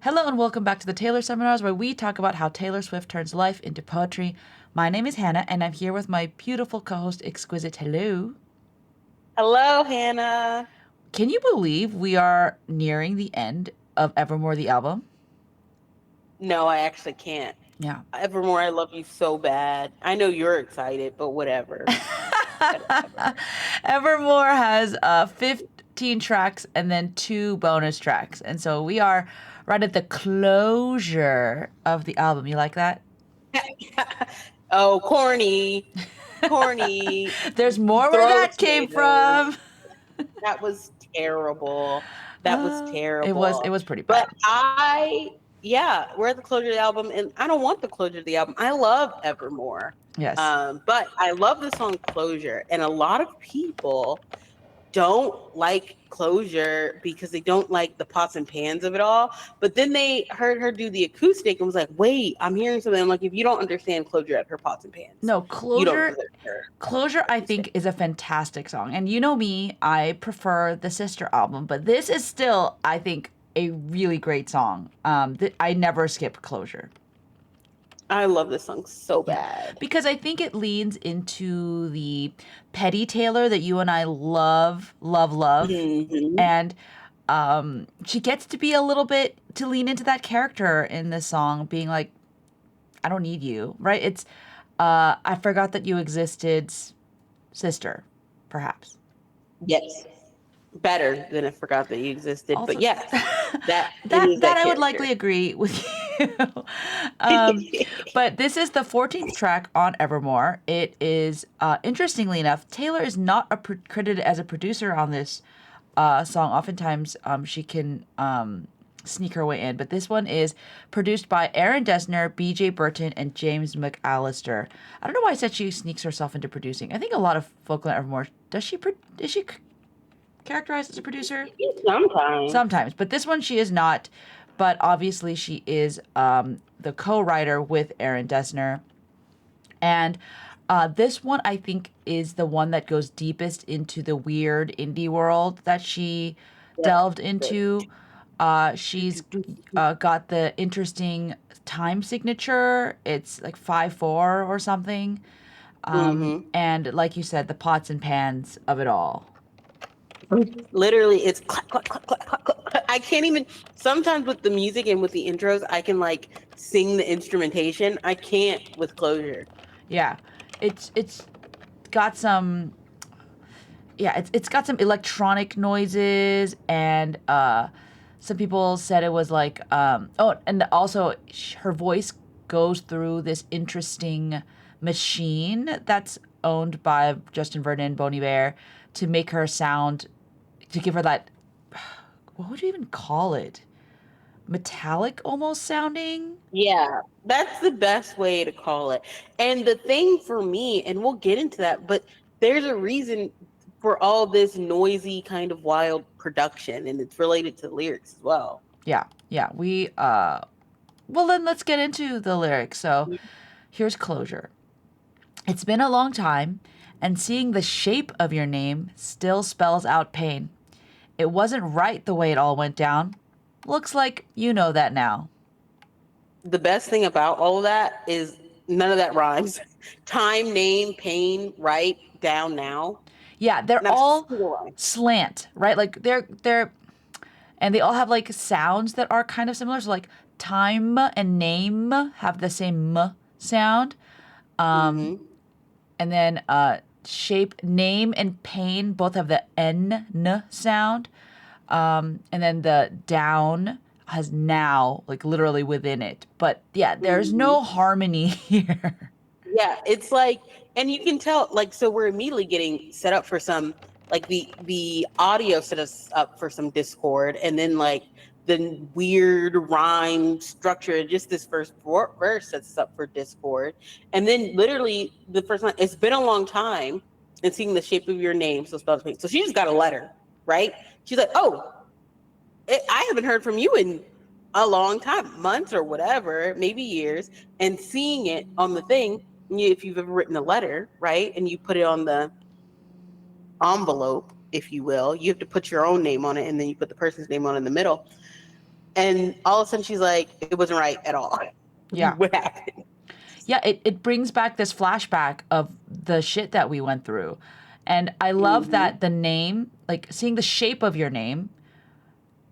Hello and welcome back to the Taylor Seminars, where we talk about how Taylor Swift turns life into poetry. My name is Hannah, and I'm here with my beautiful co-host, Exquisite. Hello. Hello, Hannah. Can you believe we are nearing the end of Evermore, the album? No, I actually can't. Yeah. Evermore, I love you so bad. I know you're excited, but whatever. Whatever. Evermore has 15 tracks and then 2 bonus tracks. And so we are right at the closure of the album. You like that? Oh, corny. Corny. There's more where Throw that came tomatoes. from. That was terrible. That was It terrible. was pretty But bad. yeah, we're at the closure of the album, and I don't want the closure of the album. I love Evermore. Yes. But I love the song Closure, and a lot of people don't like Closure because they don't like the pots and pans of it all. But then they heard her do the acoustic and was like, wait, I'm hearing something. I'm like, if you don't understand Closure at her pots and pans, No, you don't know Closure her Closure I acoustic. think is a fantastic song. And you know me, I prefer the Sister album, but this is still I think a really great song. I never skip Closure. I love this song so Yeah. bad. Because I think it leans into the petty Taylor that you and I love, love, love. Hmm. And she gets to be a little bit to lean into that character in this song, being like, I don't need you, right? It's I forgot that you existed, sister, perhaps. Yes. Better than I forgot that you existed. But Also, yes, that it that is that that I would likely character. agree with you. um, but this is the 14th track on Evermore. It is interestingly enough, Taylor is not credited as a producer on this song. Oftentimes, she can sneak her way in, but this one is produced by Aaron Dessner, B.J. Burton, and James McAllister. I don't know why I said she sneaks herself into producing. I think a lot of folk on Evermore does she is she characterized as a producer? Sometimes. Sometimes, but this one she is not. But obviously, she is the co-writer with Aaron Dessner, and this one I think is the one that goes deepest into the weird indie world that she Yep. delved into. She's got the interesting time signature. It's like 5/4 or something, Hmm. and like you said, the pots and pans of it all. Literally, it's clap, clap, clap, clap, clap, clap, clap. I can't even. Sometimes with the music and with the intros, I can like sing the instrumentation. I can't with Closure. Yeah, it's got some it's got some electronic noises and some people said it was like and also her voice goes through this interesting machine that's owned by Justin Vernon Bon Iver to make her sound to give her that what would you even call it, metallic almost sounding. Yeah, that's the best way to call it. And the thing for me, and we'll get into that, but there's a reason for all this noisy kind of wild production, and it's related to the lyrics as well. Yeah, we well then let's get into the lyrics. So here's Closure. It's been a long time, and seeing the shape of your name still spells out pain. It wasn't right the way it all went down. Looks like you know that now. The best thing about all of that is none of that rhymes. Time, name, pain, right, down now. Yeah, they're Not a all single line. slant, right? Like they're and they all have like sounds that are kind of similar. So like time and name have the same m sound. Mm-hmm. And then shape, name, and pain both have the n sound. And then the down has now, like literally within it. But yeah, there's Mm-hmm. no harmony here. Yeah, it's like, and you can tell, like, so we're immediately getting set up for some, like the audio set us up for some discord, and then like the weird rhyme structure, just this first verse sets us up for discord, and then literally the first line, it's been a long time, and seeing the shape of your name, so spelled me. So she just got a letter, right? She's like, oh, I haven't heard from you in a long time, months or whatever, maybe years, and seeing it on the thing, if you've ever written a letter, right, and you put it on the envelope, if you will, you have to put your own name on it, and then you put the person's name on in the middle. And all of a sudden she's like, it wasn't right at all. Yeah. What happened? Yeah, it brings back this flashback of the shit that we went through. And I love Mm-hmm. that the name, like seeing the shape of your name,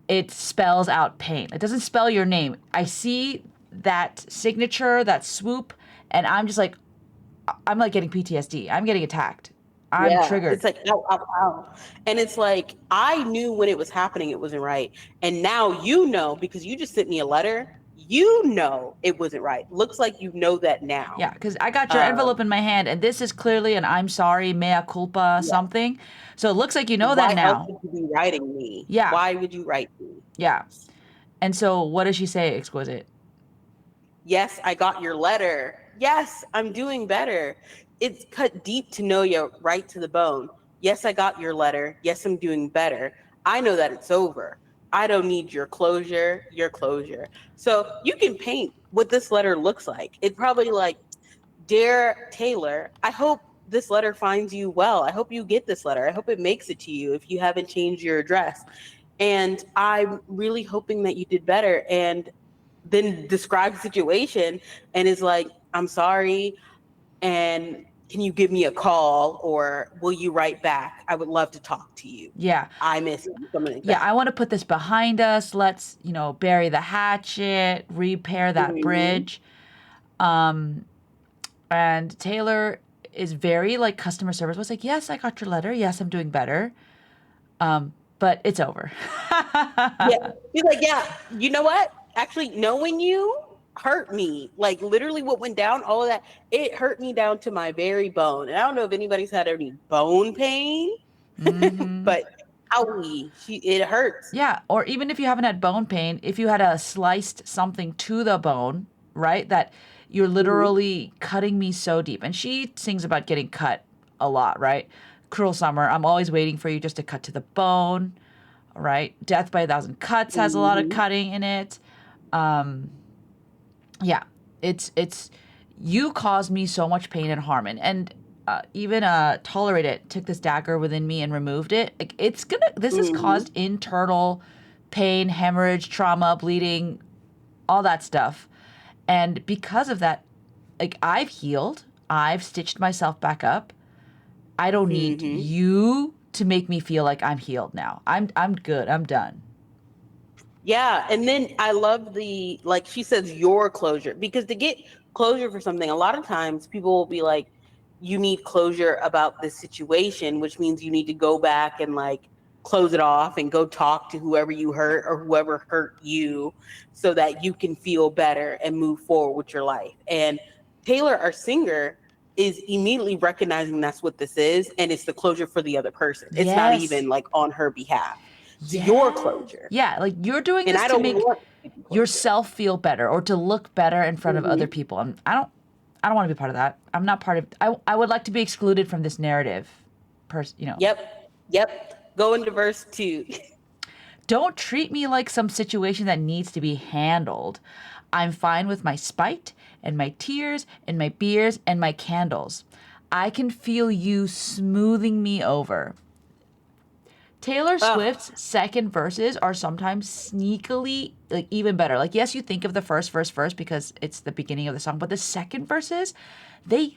it spells out pain. It doesn't spell your name. I see that signature, that swoop, and I'm like getting PTSD. I'm getting attacked. I'm Yeah, it's triggered. like ow, ow, ow. And it's like I knew when it was happening it wasn't right. And now you know because you just sent me a letter, you know it wasn't right. Looks like you know that now. Yeah, because I got your envelope Um, in my hand, and this is clearly an I'm sorry, mea culpa, yeah. something. So it looks like you know that Why else now. would you be writing me? Yeah, Why would you write me? yeah. And so what does she say, Exquisite? Yes, I got your letter. Yes, I'm doing better. It's cut deep to know you right to the bone. Yes, I got your letter. Yes, I'm doing better. I know that it's over. I don't need your closure, your closure. So you can paint what this letter looks like. It's probably like, Dear Taylor, I hope this letter finds you well. I hope you get this letter. I hope it makes it to you if you haven't changed your address. And I'm really hoping that you did better. And then describes the situation and is like, I'm sorry. And can you give me a call or will you write back? I would love to talk to you. Yeah, I miss you. Something like yeah. that. I want to put this behind us. Let's, bury the hatchet, repair that Mm-hmm. bridge. And Taylor is very like customer service. Was like, yes, I got your letter. Yes, I'm doing better. But it's over. Yeah. He's like, yeah, you know what? Actually, knowing you hurt me. Like literally what went down, all of that, it hurt me down to my very bone. And I don't know if anybody's had any bone pain, Hmm. but owie, it hurts. Yeah, or even if you haven't had bone pain, if you had sliced something to the bone, right? That you're Mhm. literally cutting me so deep. And she sings about getting cut a lot, right? Cruel Summer, I'm always waiting for you just to cut to the bone, right? Death by a Thousand Cuts has a lot of Mhm. cutting in it. Yeah, it's you caused me so much pain and harm, and even Tolerate It took this dagger within me and removed it. Like this has Mhm. caused internal pain, hemorrhage, trauma, bleeding, all that stuff, and because of that, like I've healed, I've stitched myself back up. I don't need Mhm. you to make me feel like I'm healed now. I'm good. I'm done. Yeah, and then I love the like she says your closure because to get closure for something, a lot of times people will be like, you need closure about this situation, which means you need to go back and like close it off and go talk to whoever you hurt or whoever hurt you so that you can feel better and move forward with your life. And Taylor, our singer, is immediately recognizing that's what this is, and it's the closure for the other person. It's not Yes. even like on her behalf. It's your Yes. closure. Yeah, like you're doing And this I to don't make want to be closure. yourself feel better or to look better in front of other Hmm. people. I don't want to be part of that. I'm not part of I would like to be excluded from this narrative. Yep. Yep. Go into verse 2. Don't treat me like some situation that needs to be handled. I'm fine with my spite and my tears and my beers and my candles. I can feel you smoothing me over. Taylor Ugh. Swift's second verses are sometimes sneakily like even better. Like yes, you think of the first verse first because it's the beginning of the song, but the second verses, they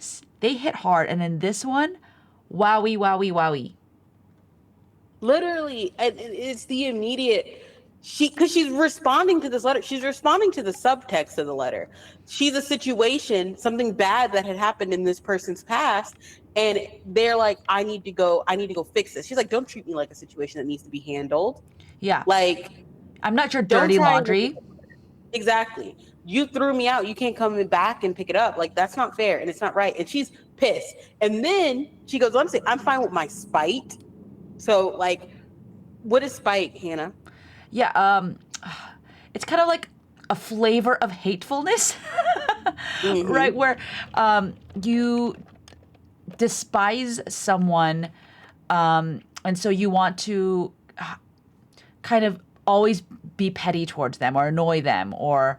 hit hard. And then this one, wowie wowie wowie. Literally, it's the immediate because she's responding to this letter. She's responding to the subtext of the letter. She's a situation, something bad that had happened in this person's past, and they're like, I need to go fix this. She's like, don't treat me like a situation that needs to be handled. Yeah, Like, I'm not your don't dirty try and laundry. exactly. You threw me out. You can't come back and pick it up. Like that's not fair and it's not right. And she's pissed. And then she goes on to say, I'm fine with my spite. So like, what is spite, Hannah? Yeah, it's kind of like a flavor of hatefulness, right? Mm-hmm. Where you despise someone, and so you want to kind of always be petty towards them or annoy them or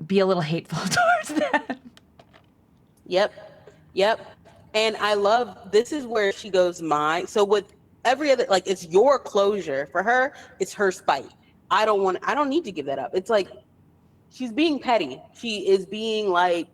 be a little hateful towards them. Yep. Yep. And I love this is where she goes, my so with every other like it's your closure. For her, it's her spite. I don't need to give that up. It's like she's being petty. She is being like,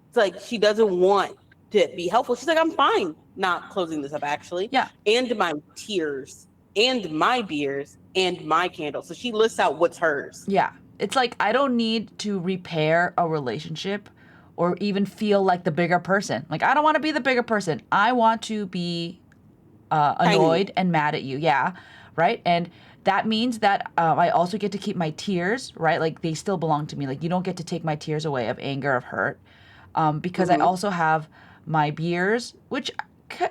it's like she doesn't want to be helpful. She's like, I'm fine not closing this up actually. Yeah. And my tears and my beers and my candles. So she lists out what's hers. Yeah. It's like I don't need to repair a relationship or even feel like the bigger person. Like I don't want to be the bigger person. I want to be annoyed and mad at you. Yeah. Right. And that means that I also get to keep my tears, right? Like they still belong to me. Like you don't get to take my tears away of anger, of hurt, because I also have my beers, which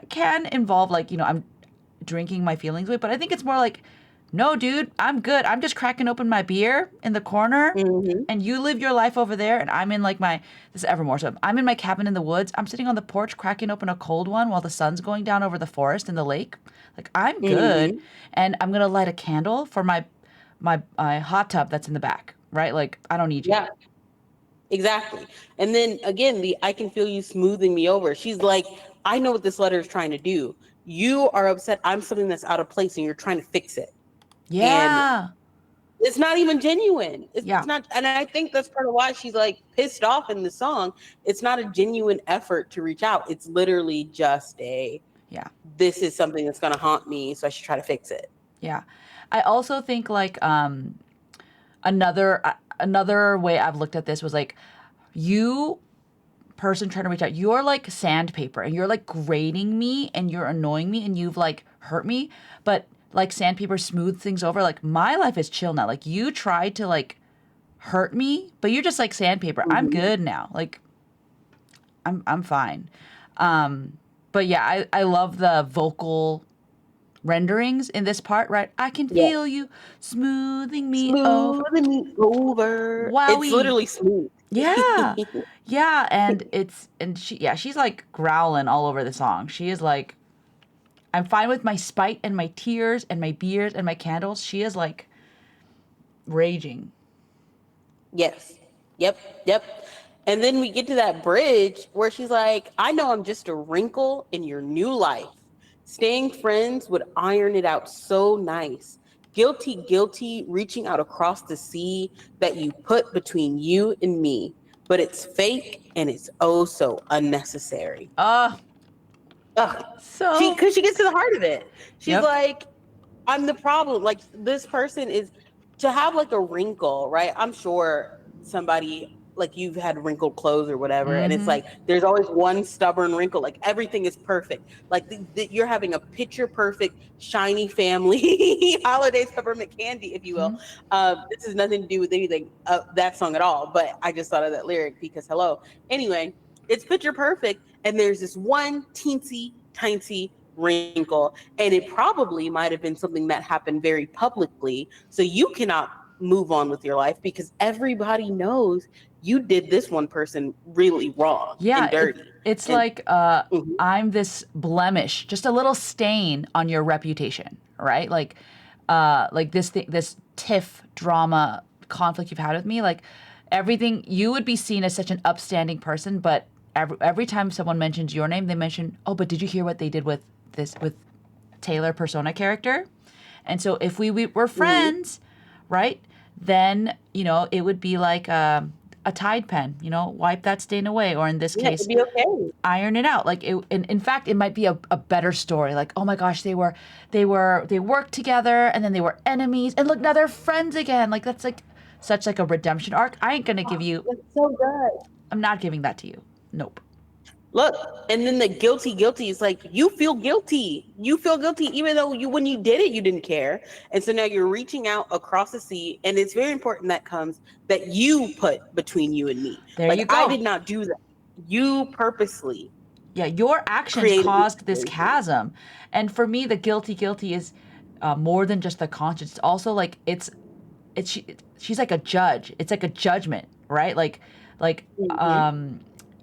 can involve like, I'm drinking my feelings away. But I think it's more like, no, dude, I'm good. I'm just cracking open my beer in the corner, and you live your life over there, and I'm in like this is Evermore. So I'm in my cabin in the woods. I'm sitting on the porch cracking open a cold one while the sun's going down over the forest and the lake. Like I'm good, and I'm gonna light a candle for my hot tub that's in the back, right? Like I don't need you. Yeah, exactly. And then again, the I can feel you smoothing me over. She's like, I know what this letter is trying to do. You are upset. I'm something that's out of place and you're trying to fix it. Yeah. And it's not even genuine. It's Yeah. not. And I think that's part of why she's like pissed off in the song. It's not a genuine effort to reach out. It's literally just Yeah. this is something that's going to haunt me. So I should try to fix it. Yeah. I also think like another way I've looked at this was like you person trying to reach out, you're like sandpaper and you're like grating me and you're annoying me and you've like hurt me, but like sandpaper smooth things over. Like my life is chill now. Like you tried to like hurt me, but you're just like sandpaper. I'm good now. Like I'm fine. But yeah, I love the vocal renderings in this part, right? I can feel you smoothing me over. Smoothing me over. Wowie. It's literally smooth. Yeah. Yeah, and she's like growling all over the song. She is like, I'm fine with my spite and my tears and my beers and my candles. She is like raging. Yes. Yep. And then we get to that bridge where she's like, I know I'm just a wrinkle in your new life. Staying friends would iron it out so nice. Guilty, reaching out across the sea that you put between you and me. But it's fake and it's oh so unnecessary. Ugh. So Because she gets to the heart of it. She's like, I'm the problem. Like this person is to have like a wrinkle, right? I'm sure somebody like you've had wrinkled clothes or whatever, and it's like there's always one stubborn wrinkle. Like everything is perfect. Like you're having a picture perfect, shiny family holidays peppermint candy, if you will. This has nothing to do with anything that song at all. But I just thought of that lyric because hello. Anyway, it's picture perfect, and there's this one teensy tiny wrinkle, and it probably might have been something that happened very publicly, so you cannot move on with your life because everybody knows you did this one person really wrong and dirty. It's like I'm this blemish, just a little stain on your reputation, right? Like this tiff drama conflict you've had with me, like everything, you would be seen as such an upstanding person, but every time someone mentions your name, they mention, oh, but did you hear what they did with Taylor persona character? And so if we were friends, right, then, it would be like a Tide pen, wipe that stain away. Or in this case, it'd be okay. Iron it out. Like, in fact, it might be a better story. Like, oh my gosh, they worked together and then they were enemies. And look, now they're friends again. Like, that's like such like a redemption arc. I ain't going to give you. That's so good. I'm not giving that to you. Nope. Look, and then the guilty is like, you feel guilty even though when you did it, you didn't care. And so now you're reaching out across the sea, and it's very important that you put between you and me. There you go. I did not do that. You purposely. Yeah, your actions caused this chasm. And for me, the guilty is more than just the conscience. It's also like she's like a judge. It's like a judgment, right? Like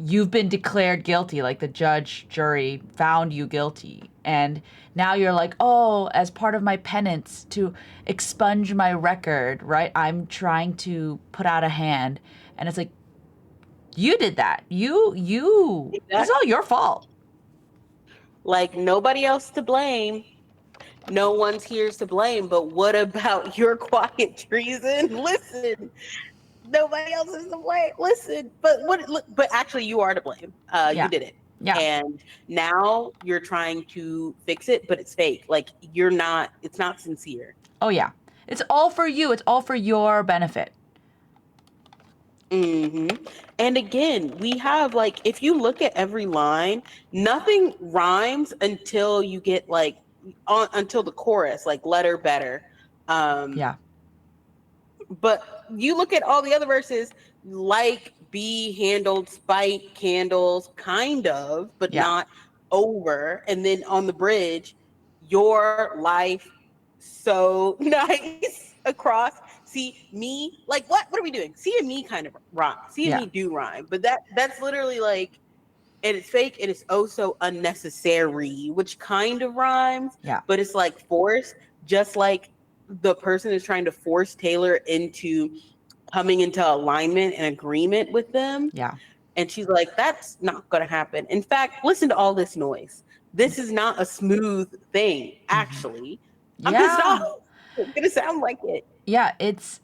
you've been declared guilty, like the jury found you guilty. And now you're like, oh, as part of my penance to expunge my record, right? I'm trying to put out a hand. And it's like, you did that. It's all your fault. Like nobody else to blame. no one's here to blame, but what about your quiet treason? Listen, nobody else is to blame. Listen, but actually you are to blame. You Yeah. did it. Yeah. And now you're trying to fix it, but it's fake. Like you're not, it's not sincere. Oh yeah. It's all for you. It's all for your benefit. hmm And again, we have like, if you look at every line, nothing rhymes until you get like until the chorus, like letter better. Um, Yeah. but you look at all the other verses, like be handled, spite, candles, kind of, but Yeah. not over. And then on the bridge, your life so nice across. See me, like what are we doing? See and me kind of rhyme. See and Yeah. me do rhyme, but that's literally like, and it's fake and it's oh so unnecessary, which kind of rhymes, Yeah. but it's like forced, just like the person is trying to force Taylor into coming into alignment and agreement with them. Yeah. And she's like, that's not going to happen. In fact, listen to all this noise. This is not a smooth thing, Hmm. actually. I'm pissed off. Yeah. It's going to sound like it. Yeah. It's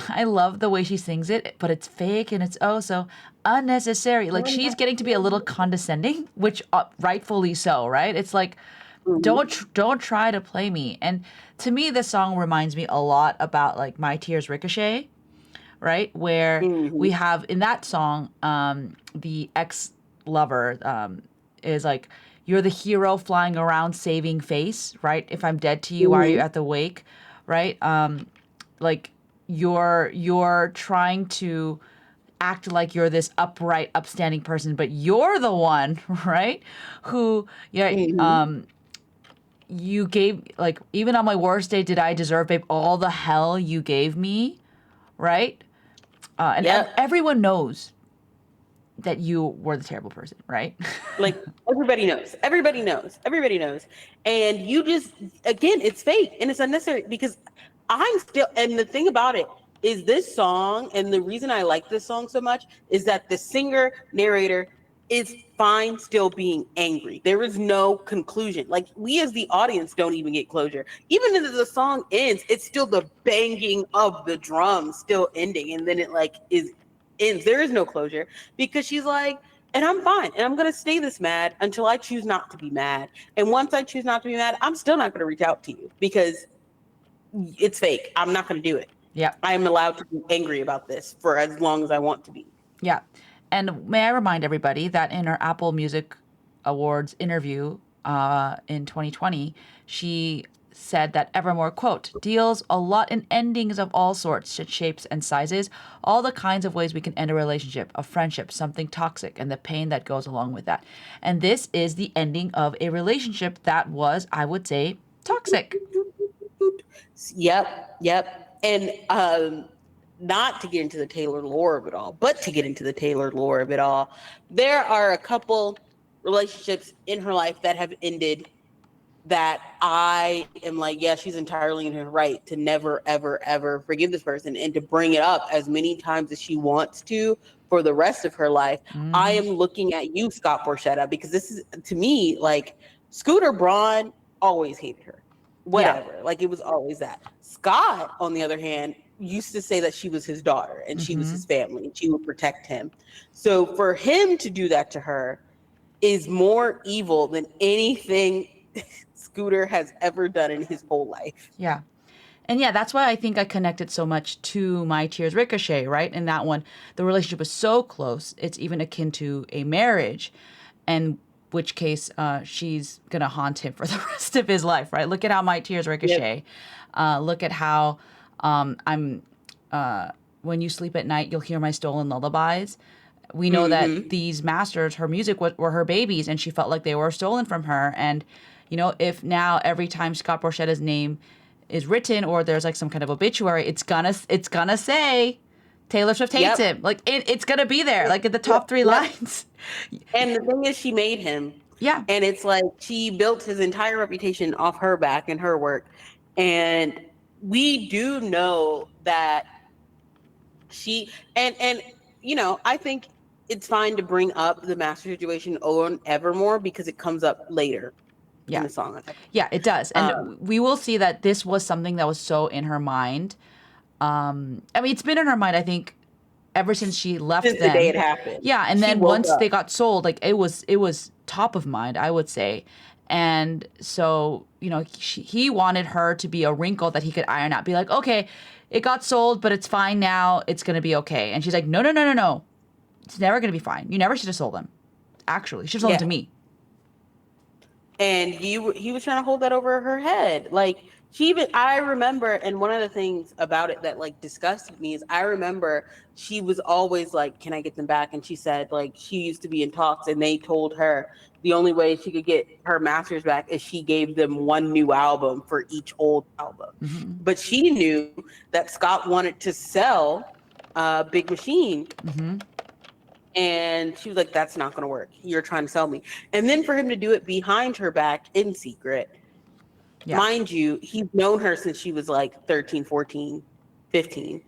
I love the way she sings it, but it's fake and it's oh so unnecessary. Like she's getting to be a little condescending, which rightfully so, right? It's like don't try to play me. And to me this song reminds me a lot about like My Tears Ricochet, right? Where Mm-hmm. we have in that song the ex lover is like you're the hero flying around saving face, right? If I'm dead to you, why are you Mm-hmm. at the wake, right? Like you're trying to act like you're this upright upstanding person, but you're the one right who yeah Mm-hmm. you gave like even on my worst day did I deserve, babe, all the hell you gave me, right? And Yep. everyone knows that you were the terrible person, right? Like everybody knows. Everybody knows. Everybody knows. And you just, again, it's fake and it's unnecessary because I'm still, and the thing about it is this song, and the reason I like this song so much is that the singer narrator is fine still being angry. There is no conclusion. Like we as the audience don't even get closure. Even if the song ends, it's still the banging of the drums still ending. And then it like is ends. There is no closure because she's like, and I'm fine. And I'm going to stay this mad until I choose not to be mad. And once I choose not to be mad, I'm still not going to reach out to you because it's fake. I'm not going to do it. Yeah. I am allowed to be angry about this for as long as I want to be. Yeah. And may I remind everybody that in her Apple Music Awards interview in 2020, she said that Evermore, quote, deals a lot in endings of all sorts, shapes, and sizes, all the kinds of ways we can end a relationship, a friendship, something toxic, and the pain that goes along with that. And this is the ending of a relationship that was, I would say, toxic. Yep, yep. And not to get into the Taylor lore of it all, but to get into the Taylor lore of it all, there are a couple relationships in her life that have ended that I am like, yeah, she's entirely in her right to never, ever, ever forgive this person and to bring it up as many times as she wants to for the rest of her life. I Hmm. am looking at you, Scott Borchetta, because this is to me like Scooter Braun always hated her. Yeah. Whatever. Like it was always that. Scott, on the other hand, used to say that she was his daughter and she was Hmm. his family and she would protect him. So for him to do that to her is more evil than anything Scooter has ever done in his whole life. Yeah. And yeah, that's why I think I connected so much to My Tears Ricochet, right? In that one, the relationship was so close, it's even akin to a marriage, and which case she's going to haunt him for the rest of his life, right? Look at how My Tears Yep. Ricochet. Look at how I'm, when you sleep at night, you'll hear my stolen lullabies. We know that Mm-hmm. these masters, her music were her babies, and she felt like they were stolen from her. And, you know, if now every time Scott Borchetta's name is written or there's like some kind of obituary, it's gonna say Taylor Swift hates Yep. him. Like it's gonna be there, like in the Yep. top three Yep. lines. And the thing is, she made him. Yeah. And it's like she built his entire reputation off her back and her work. And we do know that she and you know, I think it's fine to bring up the master situation on Evermore because it comes up later. in Yeah. the song. Yeah, it does. And we will see that this was something that was so in her mind. I mean, it's been in her mind, I think, ever since she left Since the day them. it happened. Yeah, and She then woke once they up. got sold, like it was top of mind, I would say. And so, he wanted her to be a wrinkle that he could iron out. Be like, okay, it got sold, but it's fine now. It's gonna be okay. And she's like, no, no, no, no, no. It's never gonna be fine. You never should have sold them. Actually, you should have sold them Yeah. to me. And he was trying to hold that over her head. Like I remember, and one of the things about it that like disgusted me is I remember she was always like, "Can I get them back?" And she said like she used to be in talks, and they told her the only way she could get her masters back is she gave them one new album for each old album. Mm-hmm. But she knew that Scott wanted to sell Big Machine. Mm-hmm. And she was like, "That's not going to work. You're trying to sell me." And then for him to do it behind her back in secret, Yeah. mind you, he's known her since she was like 13, 14, 15.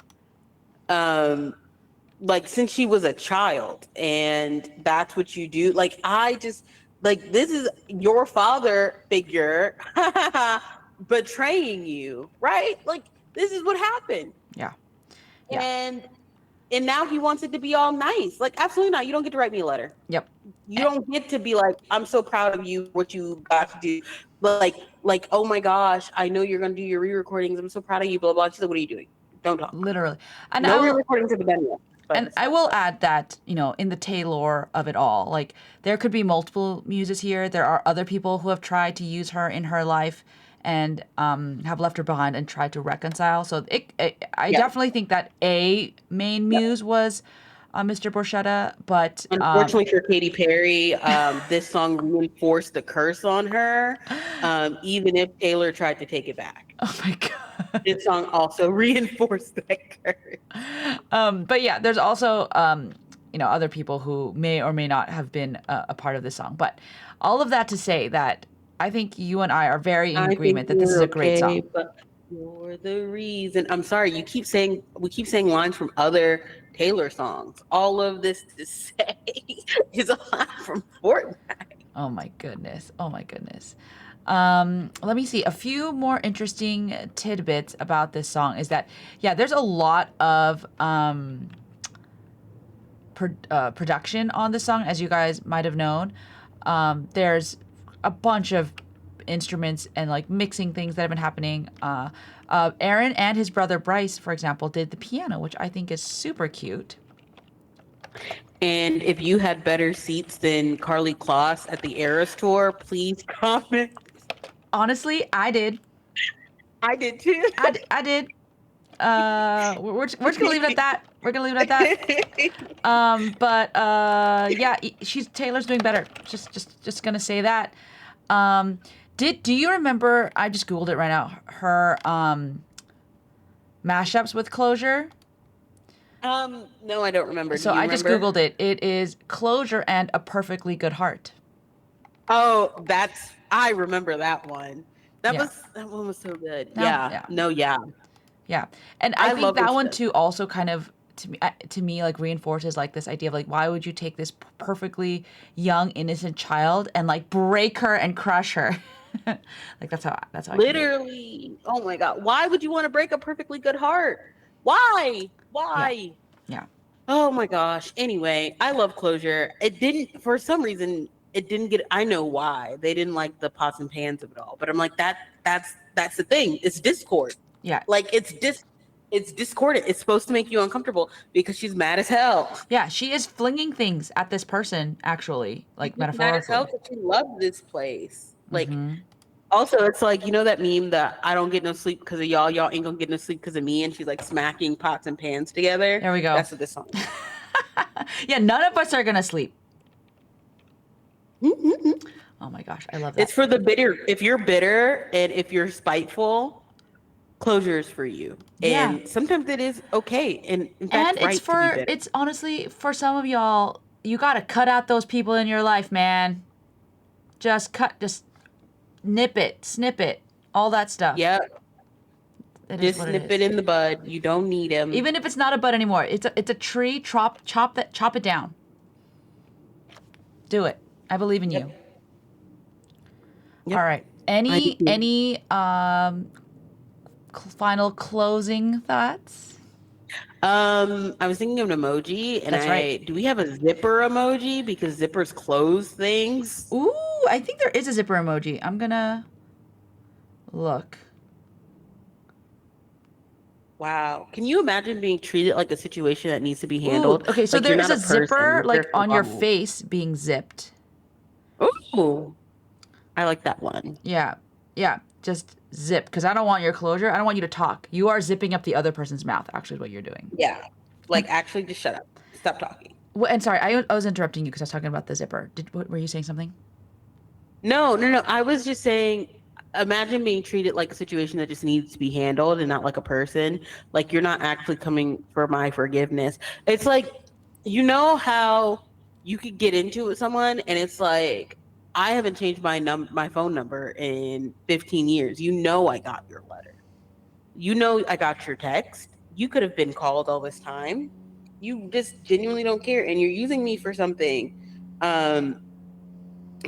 Like since she was a child. And that's what you do. Like, I just, like, this is your father figure betraying you, right? Like, this is what happened. Yeah. Yeah. And now he wants it to be all nice. Like, absolutely not. You don't get to write me a letter. Yep. You don't get to be like, "I'm so proud of you, what you got to do." But like, "Oh my gosh, I know you're gonna do your re-recordings. I'm so proud of you." Blah blah. She's like, "What are you doing? Don't talk." Literally. And No re-recordings of the venue. And I will add that, in the Taylor of it all, like there could be multiple muses here. There are other people who have tried to use her in her life and have left her behind and tried to reconcile. So I definitely think that a main muse was Mr. Borchetta, but Unfortunately for Katy Perry, this song reinforced the curse on her, even if Taylor tried to take it back. oh my God. This song also reinforced that curse. But yeah, there's also, other people who may or may not have been a part of this song. But all of that to say that I think you and I are very in agreement that this is a great song. But you're the reason. I'm sorry. We keep saying lines from other Taylor songs. All of this to say is a line from Fortnite. Oh my goodness. Oh my goodness. Let me see. A few more interesting tidbits about this song is that, yeah, there's a lot of production on this song, as you guys might have known. There's a bunch of instruments and like mixing things that have been happening. Aaron and his brother Bryce, for example, did the piano, which I think is super cute. And if you had better seats than Carly Kloss at the Eras tour, please comment. Honestly, I did. I did too. I did. We're just gonna leave it at that. We're gonna leave it at that. But yeah, Taylor's doing better. Just gonna say that. Do you remember? I just googled it right now. Her mashups with Closure. No, I don't remember. So I just googled it. It is Closure and A Perfectly Good Heart. Oh, I remember that one. That one was so good. Yeah. Yeah. And I think love that this one shit. too also kind of to me like reinforces like this idea of like why would you take this perfectly young innocent child and like break her and crush her? Like that's how I literally. Oh my God. Why would you want to break a perfectly good heart? Why? Yeah. Oh my gosh. Anyway, I love Closure. It didn't, for some reason, it didn't get, I know why. They didn't like the pots and pans of it all. But I'm like, that's the thing. It's discord. Yeah. Like it's discordant. It's supposed to make you uncomfortable because she's mad as hell. Yeah, she is flinging things at this person, actually, like She's mad as hell metaphorically. because she loves this place. Like, Mm-hmm. also, it's like, that meme that I don't get no sleep because of y'all. Y'all ain't gonna get no sleep because of me. And she's like smacking pots and pans together. There we go. That's what this song is. Yeah, none of us are gonna sleep. Mm-hmm. Oh my gosh, I love that. It's for the bitter. If you're bitter and if you're spiteful, Closure is for you. Yeah. And sometimes it is okay. And in fact, And it's right to be bitter. it's honestly for some of y'all, you gotta cut out those people in your life, man. Just nip it, snip it, all that stuff. Yep. Just snip it in the bud. You don't need him. Even if it's not a bud anymore, it's a tree. Chop it down. Do it. I believe in you. All Yep. right. I do too. Final closing thoughts? I was thinking of an emoji, and That's right. do we have a zipper emoji? Because zippers close things. Ooh, I think there is a zipper emoji. I'm gonna look. Wow. Can you imagine being treated like a situation that needs to be Ooh, handled? okay, so Like there you're is not a a person, zipper you're like just a on your bubble. face being zipped. Oh, I like that one. Yeah. Yeah. Just zip because I don't want your closure. I don't want you to talk. You are zipping up the other person's mouth, actually, is what you're doing. Yeah. Like actually just shut up. Stop talking. And sorry, I was interrupting you because I was talking about the zipper. Were you saying something? No, no, no. I was just saying, imagine being treated like a situation that just needs to be handled and not like a person. Like you're not actually coming for my forgiveness. It's like, you know how you could get into it with someone and it's like, I haven't changed my phone number in 15 years. You know I got your letter. You know I got your text. You could have been called all this time. You just genuinely don't care and you're using me for something. Um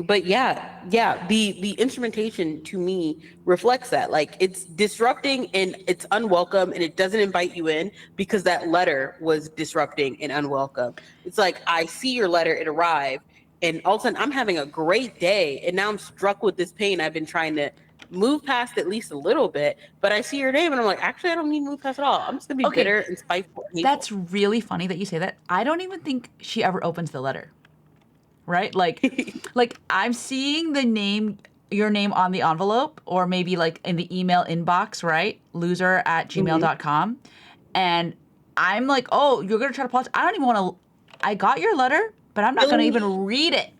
but yeah, the instrumentation to me reflects that. Like it's disrupting and it's unwelcome and it doesn't invite you in because that letter was disrupting and unwelcome. It's like I see your letter, it arrived, and all of a sudden I'm having a great day and now I'm struck with this pain I've been trying to move past at least a little bit, but I see your name and I'm like, actually I don't need to move past at all. I'm just gonna be Okay, bitter and spiteful and hateful. that's really funny that you say that. I don't even think she ever opens the letter. Right? Like I'm seeing your name on the envelope or maybe like in the email inbox, right? Loser at Mhm. gmail.com. And I'm like, oh, you're gonna try to apologize. I don't even wanna I got your letter, but I'm not gonna Really? even read it.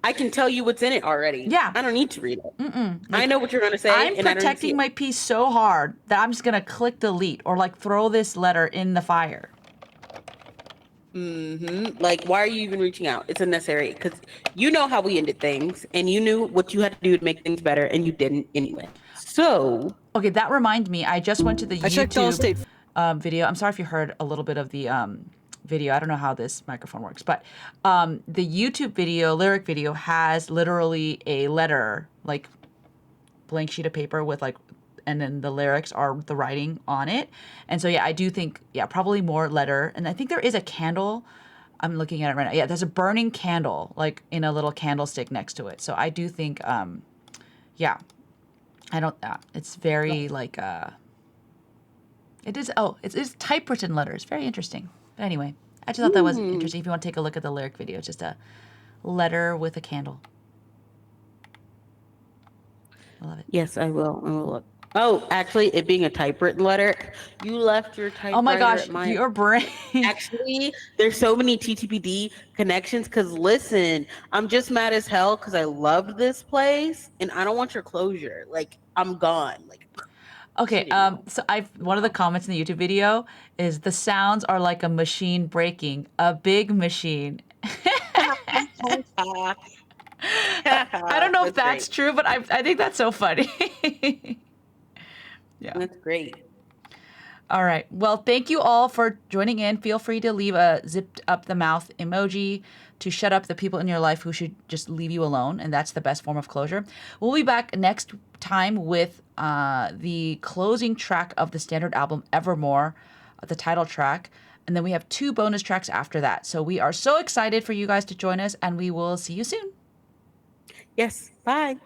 I can tell you what's in it already. Yeah. I don't need to read it. I Like know what you're going to say, I'm and I don't need to see protecting it. my peace so hard that I'm just gonna click delete or like throw this letter in the fire. Like, why are you even reaching out? It's unnecessary because you know how we ended things, and you knew what you had to do to make things better, and you didn't anyway. So, Okay, that reminds me. I just went to the I checked all YouTube state. video. I'm sorry if you heard a little bit of the video. I don't know how this microphone works, but the YouTube video, lyric video, has literally a letter, like blank sheet of paper with like, and then the lyrics are the writing on it. And so yeah, I do think probably more letter. And I think there is a candle. I'm looking at it right now. Yeah, there's a burning candle like in a little candlestick next to it. So I do think yeah, I don't. It's very like it is. Oh, it's typewritten letters. Very interesting. But anyway, I just thought that was hmm. interesting. If you want to take a look at the lyric video, it's just a letter with a candle. I love it. Yes, I will. I will look. Oh, actually, it being a typewritten letter, you left your Oh my typewriter gosh, at my. your brain. Actually, there's so many TTPD connections because listen, I'm just mad as hell because I loved this place and I don't want your closure. Like, I'm gone. Like, Okay, cheating now. so I've one of the comments in the YouTube video is the sounds are like a machine breaking, a big machine. I don't know if That's that's great. true, but I think that's so funny. Yeah. That's great. All right. Well, thank you all for joining in. Feel free to leave a zipped up the mouth emoji to shut up the people in your life who should just leave you alone. And that's the best form of closure. We'll be back next time with the closing track of the standard album, Evermore, the title track. And then we have 2 bonus tracks after that. So we are so excited for you guys to join us, and we will see you soon. Yes. Bye.